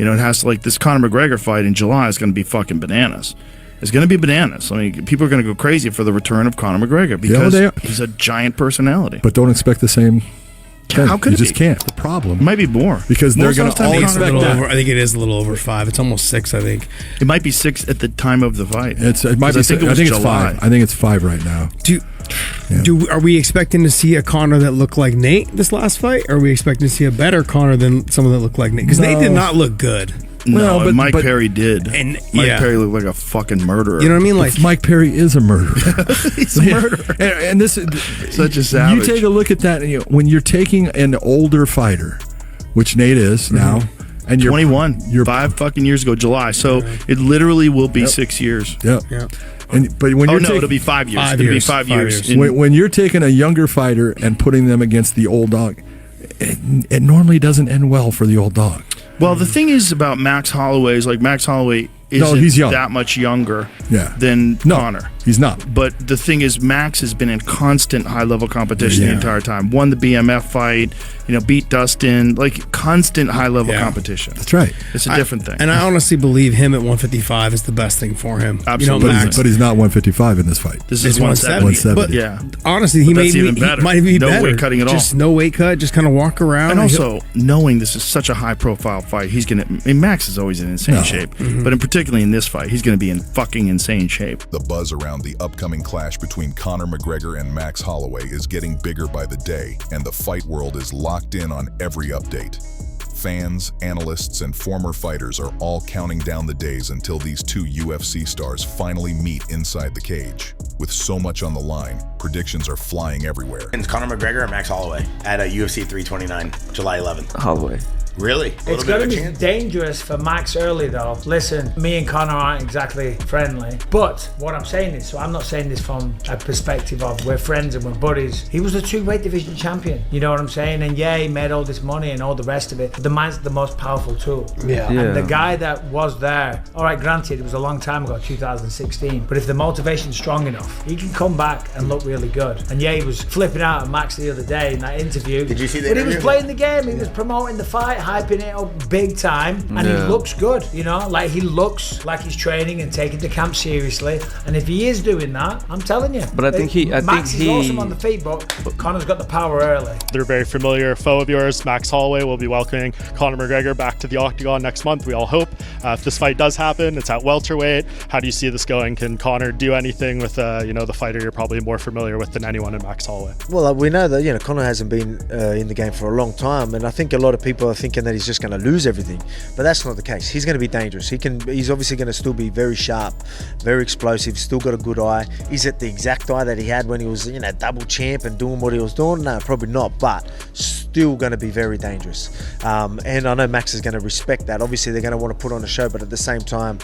You know, it has to, like, this Conor McGregor fight in July is going to be fucking bananas. It's going to be bananas. I mean, people are going to go crazy for the return of Conor McGregor because he's a giant personality. But don't expect the same thing. How could you it just be? can't. The problem It might be more. Because they're going to all expect that. I think it is a little over 5. It's almost 6, I think. It might be 6 at the time of the fight. It might be. I think it's 5. I think it's 5 right now. Are we expecting to see a Conor that looked like Nate this last fight? Or are we expecting to see a better Conor than someone that looked like Nate? Because Nate did not look good. No, but Mike Perry did. And Mike Perry looked like a fucking murderer. You know what I mean? Like Mike Perry is a murderer. He's a murderer. And this such a savage. You take a look at that, and when you're taking an older fighter, which Nate is now, and you're 21. You're 5 fucking years ago, July. So it literally will be 6 years. Yeah. But when it'll be 5 years. It'll be 5 years. When you're taking a younger fighter and putting them against the old dog, it normally doesn't end well for the old dog. Well, the thing is about Max Holloway is, like, Max Holloway isn't that much younger than Conor. He's not. But the thing is, Max has been in constant high-level competition the entire time. Won the BMF fight, beat Dustin, like constant high-level competition. That's right. It's a different thing. And I honestly believe him at 155 is the best thing for him. Absolutely. But he's not 155 in this fight. This is 170. But honestly, he might be better. No weight cutting at all. Just no weight cut, just kind of walk around. And also, knowing this is such a high-profile fight, he's going to... I mean, Max is always in insane shape. But particularly in this fight, he's going to be in fucking insane shape. The buzz around the upcoming clash between Conor McGregor and Max Holloway is getting bigger by the day, and the fight world is locked in on every update. Fans, analysts, and former fighters are all counting down the days until these two UFC stars finally meet inside the cage. With so much on the line, predictions are flying everywhere. And Conor McGregor or Max Holloway at UFC 329, July 11th? Holloway. Really? It's going to be dangerous for Max early, though. Listen, me and Conor aren't exactly friendly, but what I'm saying is, so I'm not saying this from a perspective of we're friends and we're buddies. He was the 2 weight division champion. You know what I'm saying? And he made all this money and all the rest of it. The man's the most powerful tool. And the guy that was there, all right, granted, it was a long time ago, 2016, but if the motivation's strong enough, he can come back and look really good. And he was flipping out at Max the other day in that interview. Did you see that? But he was playing the game. He was promoting the fight, hyping it up big time, and he looks good, like he looks like he's training and taking the camp seriously. And if he is doing that, I'm telling you. But I think Max is awesome on the feet, but Conor's got the power early. They're a very familiar foe of yours. Max Holloway will be welcoming Conor McGregor back to the Octagon next month, we all hope. If this fight does happen, it's at welterweight. How do you see this going? Can Conor do anything with the fighter you're probably more familiar with than anyone in Max Holloway? Well, we know that Conor hasn't been in the game for a long time, and I think a lot of people are thinking that he's just going to lose everything, but that's not the case. He's going to be dangerous. He's obviously going to still be very sharp, very explosive, still got a good eye. Is it the exact eye that he had when he was double champ and doing what he was doing? No, probably not, but still going to be very dangerous. And I know Max is going to respect that. Obviously they're going to want to put on a show, but at the same time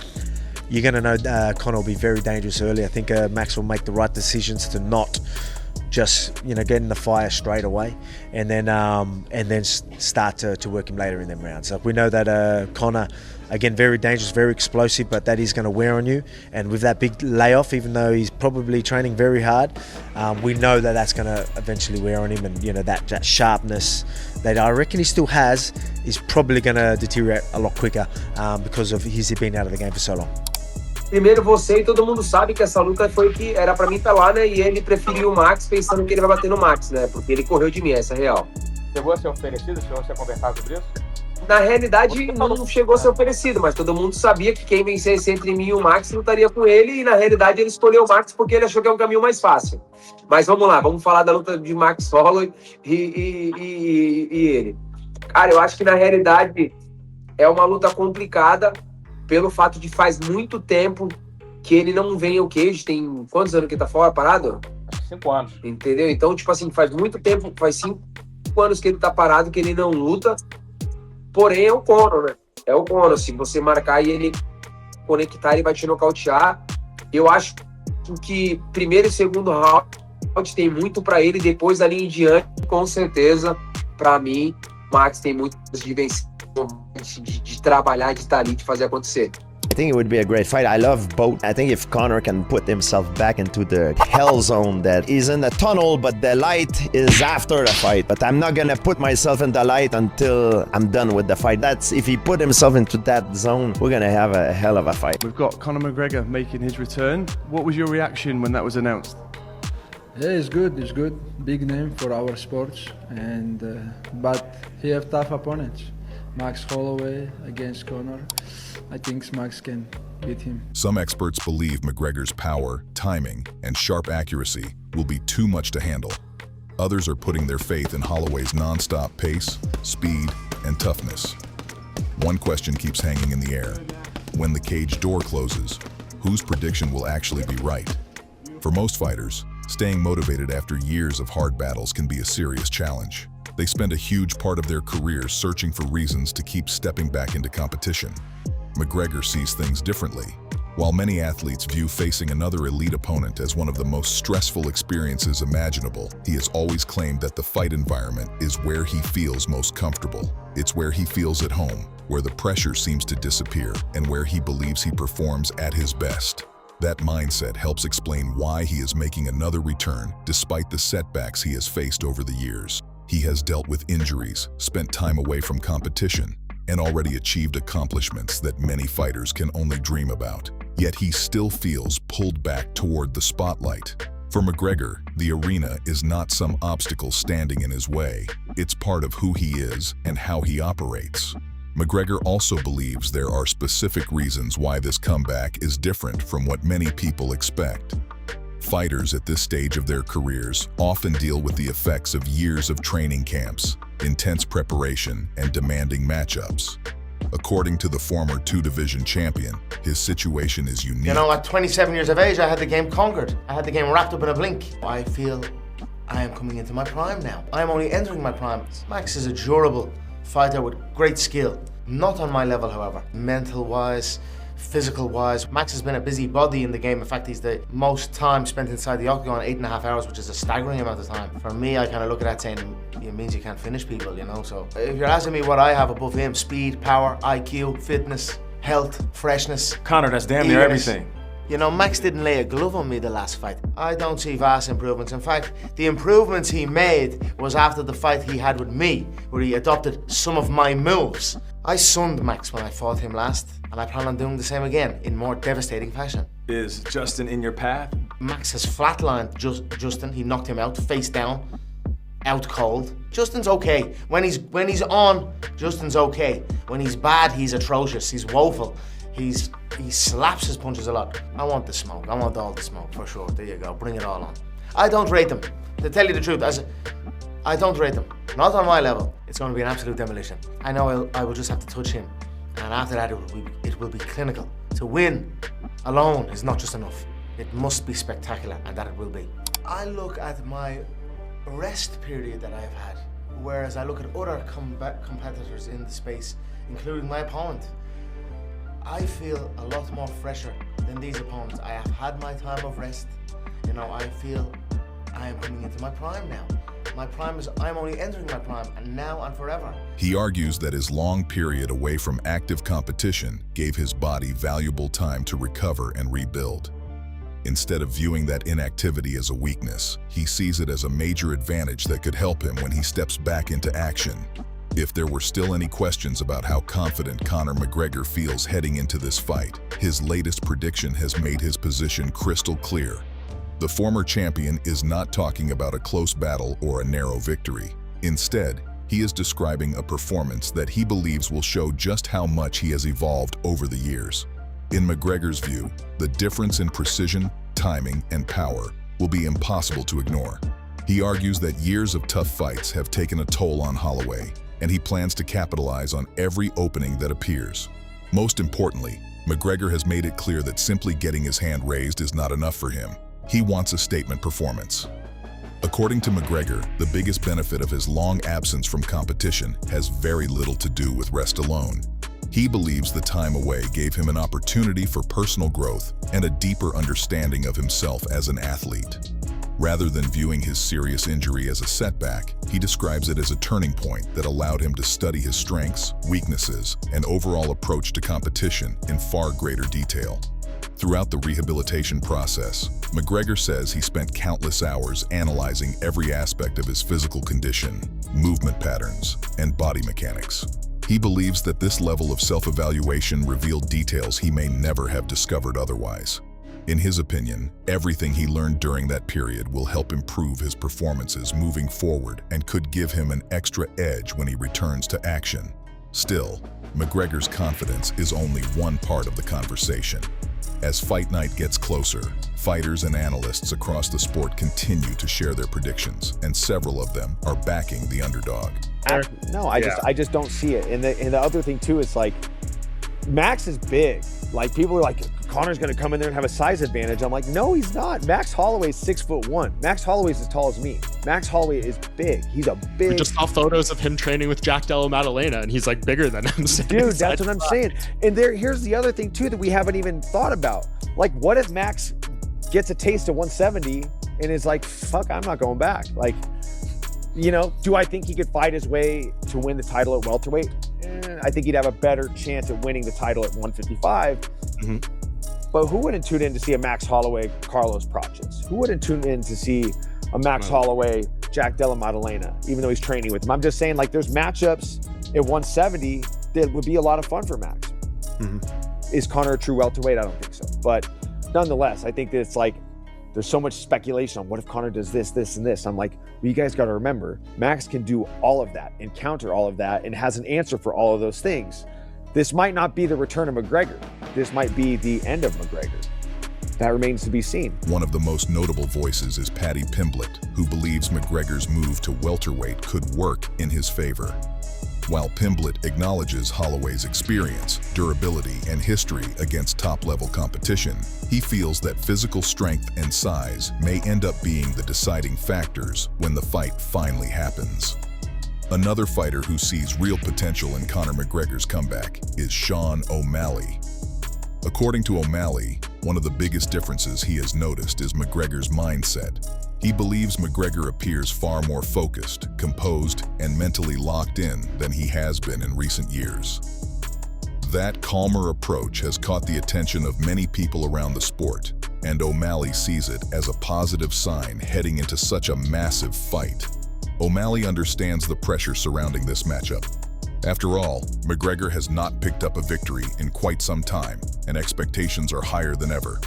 you're going to know Conor will be very dangerous early. I think Max will make the right decisions to not just get in the fire straight away, and then start to work him later in them rounds. Like we know that Conor, again, very dangerous, very explosive, but that is going to wear on you. And with that big layoff, even though he's probably training very hard, we know that that's going to eventually wear on him, and that sharpness that I reckon he still has is probably going to deteriorate a lot quicker because of he's been out of the game for so long. Primeiro você e todo mundo sabe que essa luta foi que era pra mim estar lá, né? E ele preferiu o Max pensando que ele vai bater no Max, né? Porque ele correu de mim, essa é real. Chegou a ser oferecido? Chegou a ser conversado sobre isso? Na realidade, não chegou a ser oferecido, mas todo mundo sabia que quem vencesse entre mim e o Max lutaria com ele, e na realidade ele escolheu o Max porque ele achou que é um caminho mais fácil. Mas vamos lá, vamos falar da luta de Max Holloway e ele. Cara, eu acho que na realidade é uma luta complicada, pelo fato de faz muito tempo que ele não vem ao queijo. Tem quantos anos que ele tá fora, parado? 5 anos. Entendeu? Então, faz muito tempo, faz 5 anos que ele tá parado, que ele não luta. Porém, é o Conor, né? É o Conor. Se você marcar e ele conectar, ele vai te nocautear. Eu acho que primeiro e segundo round tem muito pra ele. Depois, dali em diante, com certeza, pra mim, Max tem muito de vencer, de trabalhar, de estar ali, de fazer acontecer. think it would be a great fight. I love both. I think if Conor can put himself back into the hell zone that is in the tunnel, but the light is after the fight. But I'm not gonna put myself in the light until I'm done with the fight. That's if he put himself into that zone, we're gonna have a hell of a fight. We've got Conor McGregor making his return. What was your reaction when that was announced? Yeah, it's good. It's good. Big name for our sports, and but he have tough opponents. Max Holloway against Conor. I think Max can beat him. Some experts believe McGregor's power, timing, and sharp accuracy will be too much to handle. Others are putting their faith in Holloway's non-stop pace, speed, and toughness. One question keeps hanging in the air. When the cage door closes, whose prediction will actually be right? For most fighters, staying motivated after years of hard battles can be a serious challenge. They spend a huge part of their careers searching for reasons to keep stepping back into competition. McGregor sees things differently. While many athletes view facing another elite opponent as one of the most stressful experiences imaginable, he has always claimed that the fight environment is where he feels most comfortable. It's where he feels at home, where the pressure seems to disappear, and where he believes he performs at his best. That mindset helps explain why he is making another return despite the setbacks he has faced over the years. He has dealt with injuries, spent time away from competition, and already achieved accomplishments that many fighters can only dream about. Yet he still feels pulled back toward the spotlight. For McGregor, the arena is not some obstacle standing in his way. It's part of who he is and how he operates. McGregor also believes there are specific reasons why this comeback is different from what many people expect. Fighters at this stage of their careers often deal with the effects of years of training camps, intense preparation, and demanding matchups. According to the former two-division champion, his situation is unique. You know, at 27 years of age, I had the game conquered. I had the game wrapped up in a blink. I feel I am coming into my prime now. I am only entering my prime. Max is a durable fighter with great skill. Not on my level, however. Mental-wise, physical-wise, Max has been a busy body in the game. In fact, he's the most time spent inside the Octagon, 8.5 hours, which is a staggering amount of time. For me, I kind of look at that saying, it means you can't finish people, you know? So if you're asking me what I have above him, speed, power, IQ, fitness, health, freshness. Conor, that's damn near everything. You know, Max didn't lay a glove on me the last fight. I don't see vast improvements. In fact, the improvements he made was after the fight he had with me, where he adopted some of my moves. I sunned Max when I fought him last, and I plan on doing the same again in more devastating fashion. Is Justin in your path? Max has flatlined Justin. He knocked him out, face down, out cold. Justin's okay. When he's on, Justin's okay. When he's bad, he's atrocious. He's woeful. He slaps his punches a lot. I want the smoke. I want all the smoke, for sure. There you go. Bring it all on. I don't rate them. To tell you the truth, I don't rate them. Not on my level. It's going to be an absolute demolition. I know I will just have to touch him. And after that, it will be clinical. To win alone is not just enough. It must be spectacular, and that it will be. I look at my rest period that I've had, whereas I look at other competitors in the space, including my opponent. I feel a lot more fresher than these opponents. I have had my time of rest. You know, I feel I am coming into my prime now. My prime is, I'm only entering my prime, and now and forever. He argues that his long period away from active competition gave his body valuable time to recover and rebuild. Instead of viewing that inactivity as a weakness, he sees it as a major advantage that could help him when he steps back into action. If there were still any questions about how confident Conor McGregor feels heading into this fight, his latest prediction has made his position crystal clear. The former champion is not talking about a close battle or a narrow victory. Instead, he is describing a performance that he believes will show just how much he has evolved over the years. In McGregor's view, the difference in precision, timing, and power will be impossible to ignore. He argues that years of tough fights have taken a toll on Holloway, and he plans to capitalize on every opening that appears. Most importantly, McGregor has made it clear that simply getting his hand raised is not enough for him. He wants a statement performance. According to McGregor, the biggest benefit of his long absence from competition has very little to do with rest alone. He believes the time away gave him an opportunity for personal growth and a deeper understanding of himself as an athlete. Rather than viewing his serious injury as a setback, he describes it as a turning point that allowed him to study his strengths, weaknesses, and overall approach to competition in far greater detail. Throughout the rehabilitation process, McGregor says he spent countless hours analyzing every aspect of his physical condition, movement patterns, and body mechanics. He believes that this level of self-evaluation revealed details he may never have discovered otherwise. In his opinion, everything he learned during that period will help improve his performances moving forward and could give him an extra edge when he returns to action. Still, McGregor's confidence is only one part of the conversation. As fight night gets closer, fighters and analysts across the sport continue to share their predictions, and several of them are backing the underdog. I just don't see it. And the other thing too is like, Max is big. Like, people are like, Conor's gonna come in there and have a size advantage. I'm like, no, he's not. Max Holloway is 6'1". Max Holloway is as tall as me. Max Holloway is big. He's a big. We just saw photos of him training with Jack Della Maddalena, and he's like bigger than him. Dude, that's what I'm saying. And here's the other thing too that we haven't even thought about. Like, what if Max gets a taste of 170 and is like, fuck, I'm not going back? Like, you know, do I think he could fight his way to win the title at welterweight? I think he'd have a better chance at winning the title at 155. But who wouldn't tune in to see a Max Holloway, Carlos Prates? Who wouldn't tune in to see a Max Holloway, Jack Della Maddalena, even though he's training with him? I'm just saying, like, there's matchups at 170 that would be a lot of fun for Max. Is Conor a true welterweight? I don't think so. But nonetheless, I think that it's like, there's so much speculation on what if Conor does this, this, and this. I'm like, well, you guys got to remember, Max can do all of that and counter all of that and has an answer for all of those things. This might not be the return of McGregor. This might be the end of McGregor. That remains to be seen. One of the most notable voices is Paddy Pimblett, who believes McGregor's move to welterweight could work in his favor. While Pimblett acknowledges Holloway's experience, durability, and history against top-level competition, he feels that physical strength and size may end up being the deciding factors when the fight finally happens. Another fighter who sees real potential in Conor McGregor's comeback is Sean O'Malley. According to O'Malley, one of the biggest differences he has noticed is McGregor's mindset. He believes McGregor appears far more focused, composed, and mentally locked in than he has been in recent years. That calmer approach has caught the attention of many people around the sport, and O'Malley sees it as a positive sign heading into such a massive fight. O'Malley understands the pressure surrounding this matchup. After all, McGregor has not picked up a victory in quite some time, and expectations are higher than ever.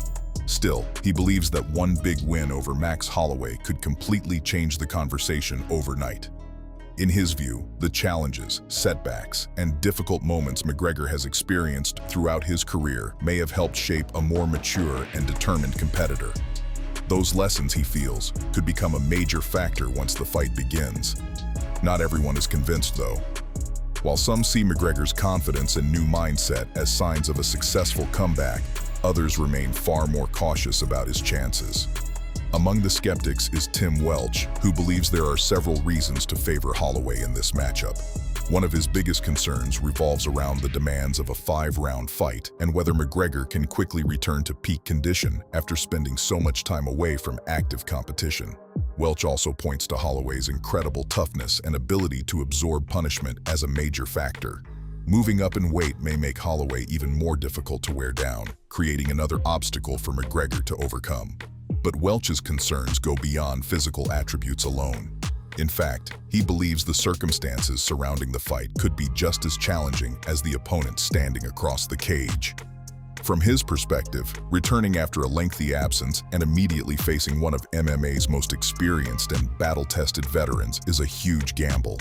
Still, he believes that one big win over Max Holloway could completely change the conversation overnight. In his view, the challenges, setbacks, and difficult moments McGregor has experienced throughout his career may have helped shape a more mature and determined competitor. Those lessons, he feels, could become a major factor once the fight begins. Not everyone is convinced, though. While some see McGregor's confidence and new mindset as signs of a successful comeback, others remain far more cautious about his chances. Among the skeptics is Tim Welch, who believes there are several reasons to favor Holloway in this matchup. One of his biggest concerns revolves around the demands of a 5-round fight and whether McGregor can quickly return to peak condition after spending so much time away from active competition. Welch also points to Holloway's incredible toughness and ability to absorb punishment as a major factor. Moving up in weight may make Holloway even more difficult to wear down, creating another obstacle for McGregor to overcome. But Welch's concerns go beyond physical attributes alone. In fact, he believes the circumstances surrounding the fight could be just as challenging as the opponent standing across the cage. From his perspective, returning after a lengthy absence and immediately facing one of MMA's most experienced and battle-tested veterans is a huge gamble.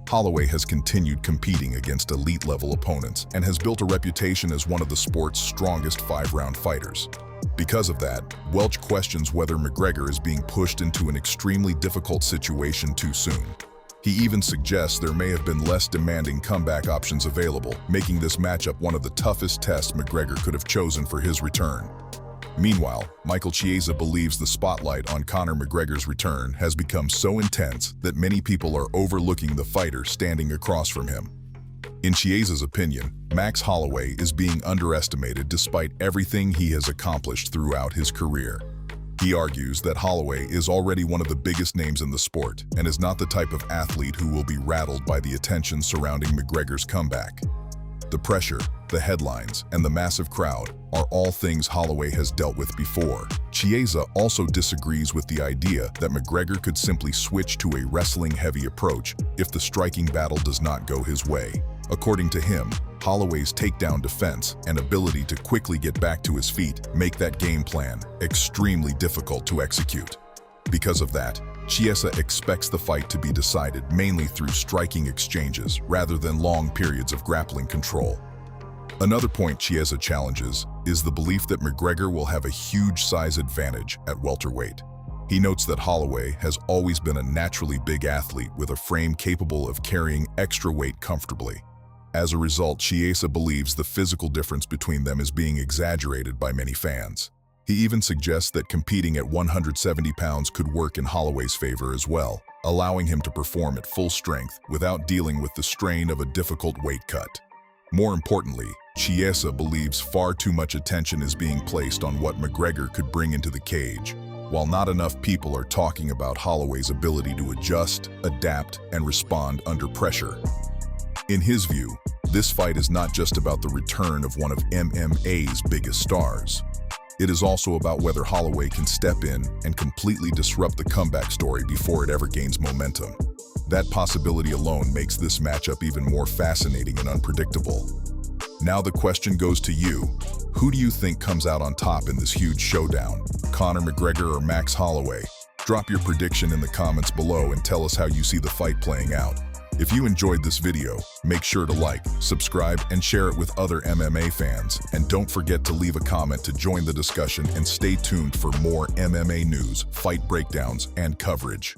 Holloway has continued competing against elite-level opponents and has built a reputation as one of the sport's strongest 5-round fighters. Because of that, Welch questions whether McGregor is being pushed into an extremely difficult situation too soon. He even suggests there may have been less demanding comeback options available, making this matchup one of the toughest tests McGregor could have chosen for his return. Meanwhile, Michael Chiesa believes the spotlight on Conor McGregor's return has become so intense that many people are overlooking the fighter standing across from him. In Chiesa's opinion, Max Holloway is being underestimated despite everything he has accomplished throughout his career. He argues that Holloway is already one of the biggest names in the sport and is not the type of athlete who will be rattled by the attention surrounding McGregor's comeback. The pressure, the headlines, and the massive crowd are all things Holloway has dealt with before. Chiesa also disagrees with the idea that McGregor could simply switch to a wrestling-heavy approach if the striking battle does not go his way. According to him, Holloway's takedown defense and ability to quickly get back to his feet make that game plan extremely difficult to execute. Because of that, Chiesa expects the fight to be decided mainly through striking exchanges rather than long periods of grappling control. Another point Chiesa challenges is the belief that McGregor will have a huge size advantage at welterweight. He notes that Holloway has always been a naturally big athlete with a frame capable of carrying extra weight comfortably. As a result, Chiesa believes the physical difference between them is being exaggerated by many fans. He even suggests that competing at 170 pounds could work in Holloway's favor as well, allowing him to perform at full strength without dealing with the strain of a difficult weight cut. More importantly, Chiesa believes far too much attention is being placed on what McGregor could bring into the cage, while not enough people are talking about Holloway's ability to adjust, adapt, and respond under pressure. In his view, this fight is not just about the return of one of MMA's biggest stars. It is also about whether Holloway can step in and completely disrupt the comeback story before it ever gains momentum. That possibility alone makes this matchup even more fascinating and unpredictable. Now the question goes to you. Who do you think comes out on top in this huge showdown? Conor McGregor or Max Holloway? Drop your prediction in the comments below and tell us how you see the fight playing out. If you enjoyed this video, make sure to like, subscribe, and share it with other MMA fans. And don't forget to leave a comment to join the discussion and stay tuned for more MMA news, fight breakdowns, and coverage.